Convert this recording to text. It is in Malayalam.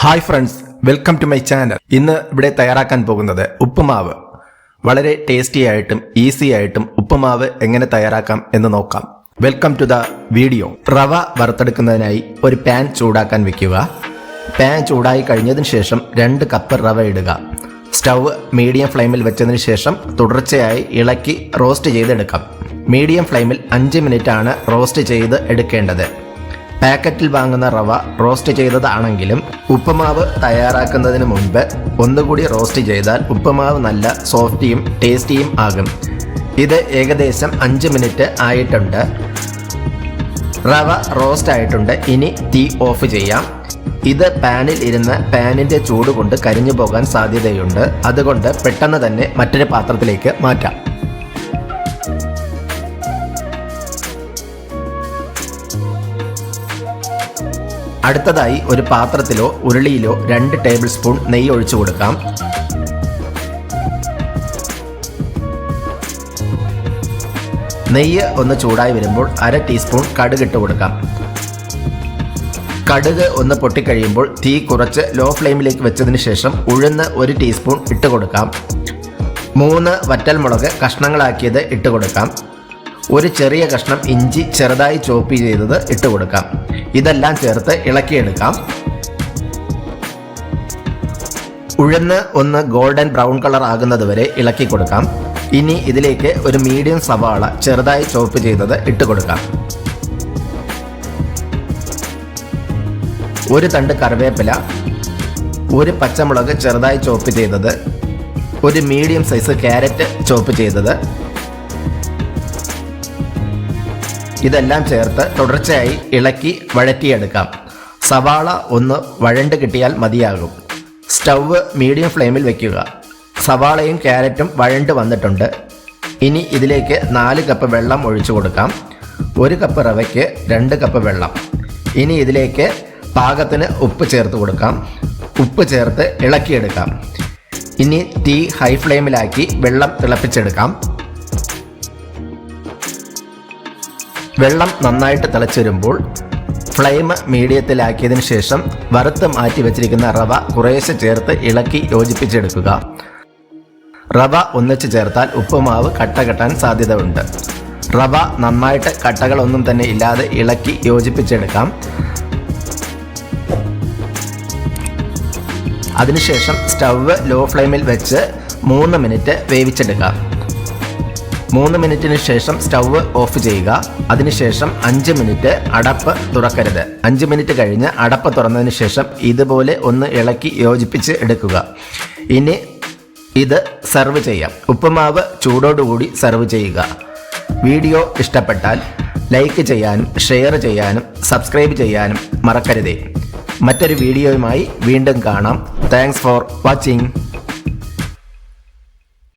Hi friends, welcome to my channel. ഇന്ന് ഇവിടെ തയ്യാറാക്കാൻ പോകുന്നത് ഉപ്പുമാവ്. വളരെ ടേസ്റ്റി ആയിട്ടും ഈസി ആയിട്ടും ഉപ്പുമാവ് എങ്ങനെ തയ്യാറാക്കാം എന്ന് നോക്കാം. Welcome to the video. റവ വറുത്തെടുക്കുന്നതിനായി ഒരു പാൻ ചൂടാക്കാൻ വെക്കുക. പാൻ ചൂടായി കഴിഞ്ഞതിന് ശേഷം 2 കപ്പ് റവ ഇടുക. സ്റ്റവ് മീഡിയം ഫ്ലെയിമിൽ വെച്ചതിന് ശേഷം തുടർച്ചയായി ഇളക്കി റോസ്റ്റ് ചെയ്തെടുക്കാം. മീഡിയം ഫ്ലെയിമിൽ 5 മിനിറ്റ് ആണ് റോസ്റ്റ് ചെയ്ത് എടുക്കേണ്ടത്. പാക്കറ്റിൽ വാങ്ങുന്ന റവ റോസ്റ്റ് ചെയ്തതാണെങ്കിലും ഉപ്പുമാവ് തയ്യാറാക്കുന്നതിന് മുൻപ് ഒന്നുകൂടി റോസ്റ്റ് ചെയ്താൽ ഉപ്പുമാവ് നല്ല സോഫ്റ്റിയും ടേസ്റ്റിയും ആകും. ഇത് ഏകദേശം 5 മിനിറ്റ് ആയിട്ടുണ്ട്. റവ റോസ്റ്റ് ആയിട്ടുണ്ട്. ഇനി തീ ഓഫ് ചെയ്യാം. ഇത് പാനിൽ ഇരുന്ന് പാനിൻ്റെ ചൂട് കൊണ്ട് കരിഞ്ഞു പോകാൻ സാധ്യതയുണ്ട്. അതുകൊണ്ട് പെട്ടെന്ന് തന്നെ മറ്റൊരു പാത്രത്തിലേക്ക് മാറ്റാം. അടുത്തതായി ഒരു പാത്രത്തിലോ ഉരുളിയിലോ 2 ടേബിൾ സ്പൂൺ നെയ്യ് ഒഴിച്ചു കൊടുക്കാം. നെയ്യ് ഒന്ന് ചൂടായി വരുമ്പോൾ 1/2 ടീസ്പൂൺ കടുക് ഇട്ട് കൊടുക്കാം. കടുക് ഒന്ന് പൊട്ടിക്കഴിയുമ്പോൾ തീ കുറച്ച് ലോ ഫ്ലെയിമിലേക്ക് വെച്ചതിന് ശേഷം ഉഴുന്ന് 1 ടീസ്പൂൺ ഇട്ട് കൊടുക്കാം. 3 വറ്റൽമുളക് കഷ്ണങ്ങളാക്കിയത് ഇട്ട് കൊടുക്കാം. ഒരു ചെറിയ കഷ്ണം ഇഞ്ചി ചെറുതായി ചോപ്പ് ചെയ്തത് ഇട്ട് കൊടുക്കാം. ഇതെല്ലാം ചേർത്ത് ഇളക്കിയെടുക്കാം. ഉഴുന്ന് ഒന്ന് ഗോൾഡൻ ബ്രൗൺ കളർ ആകുന്നത് വരെ ഇളക്കി കൊടുക്കാം. ഇനി ഇതിലേക്ക് ഒരു മീഡിയം സവാള ചെറുതായി ചോപ്പ് ചെയ്തത് ഇട്ട് കൊടുക്കാം. ഒരു തണ്ട് കറിവേപ്പില, ഒരു പച്ചമുളക് ചെറുതായി ചോപ്പ് ചെയ്തത്, ഒരു മീഡിയം സൈസ് ക്യാരറ്റ് ചോപ്പ് ചെയ്തത്, ഇതെല്ലാം ചേർത്ത് തുടർച്ചയായി ഇളക്കി വഴറ്റിയെടുക്കാം. സവാള ഒന്ന് വഴണ്ട് കിട്ടിയാൽ മതിയാകും. സ്റ്റൗവ് മീഡിയം ഫ്ലെയിമിൽ വയ്ക്കുക. സവാളയും ക്യാരറ്റും വഴണ്ട് വന്നിട്ടുണ്ട്. ഇനി ഇതിലേക്ക് 4 കപ്പ് വെള്ളം ഒഴിച്ചു കൊടുക്കാം. 1 കപ്പ് റവയ്ക്ക് 2 കപ്പ് വെള്ളം. ഇനി ഇതിലേക്ക് പാകത്തിന് ഉപ്പ് ചേർത്ത് കൊടുക്കാം. ഉപ്പ് ചേർത്ത് ഇളക്കിയെടുക്കാം. ഇനി തീ ഹൈ ഫ്ലെയിമിലാക്കി വെള്ളം തിളപ്പിച്ചെടുക്കാം. വെള്ളം നന്നായിട്ട് തിളച്ചിരുമ്പോൾ ഫ്ലെയിം മീഡിയത്തിലാക്കിയതിന് ശേഷം വറുത്ത് മാറ്റി വെച്ചിരിക്കുന്ന റവ കുറേശ്ശെ ചേർത്ത് ഇളക്കി യോജിപ്പിച്ചെടുക്കുക. റവ ഒന്നിച്ച് ചേർത്താൽ ഉപ്പുമാവ് കട്ട കെട്ടാൻ സാധ്യത ഉണ്ട്. റവ നന്നായിട്ട് കട്ടകളൊന്നും തന്നെ ഇല്ലാതെ ഇളക്കി യോജിപ്പിച്ചെടുക്കാം. അതിനുശേഷം സ്റ്റവ് ലോ ഫ്ലെയിമിൽ വെച്ച് 3 മിനിറ്റ് വേവിച്ചെടുക്കാം. 3 മിനിറ്റിന് ശേഷം സ്റ്റവ് ഓഫ് ചെയ്യുക. അതിനുശേഷം 5 മിനിറ്റ് അടപ്പ് തുറക്കരുത്. 5 മിനിറ്റ് കഴിഞ്ഞ് അടപ്പ് തുറന്നതിന് ശേഷം ഇതുപോലെ ഒന്ന് ഇളക്കി യോജിപ്പിച്ച് എടുക്കുക. ഇനി ഇത് സെർവ് ചെയ്യാം. ഉപ്പുമാവ് ചൂടോടുകൂടി സെർവ് ചെയ്യുക. വീഡിയോ ഇഷ്ടപ്പെട്ടാൽ ലൈക്ക് ചെയ്യാനും ഷെയർ ചെയ്യാനും സബ്സ്ക്രൈബ് ചെയ്യാനും മറക്കരുതേ. മറ്റൊരു വീഡിയോയുമായി വീണ്ടും കാണാം. Thanks for watching.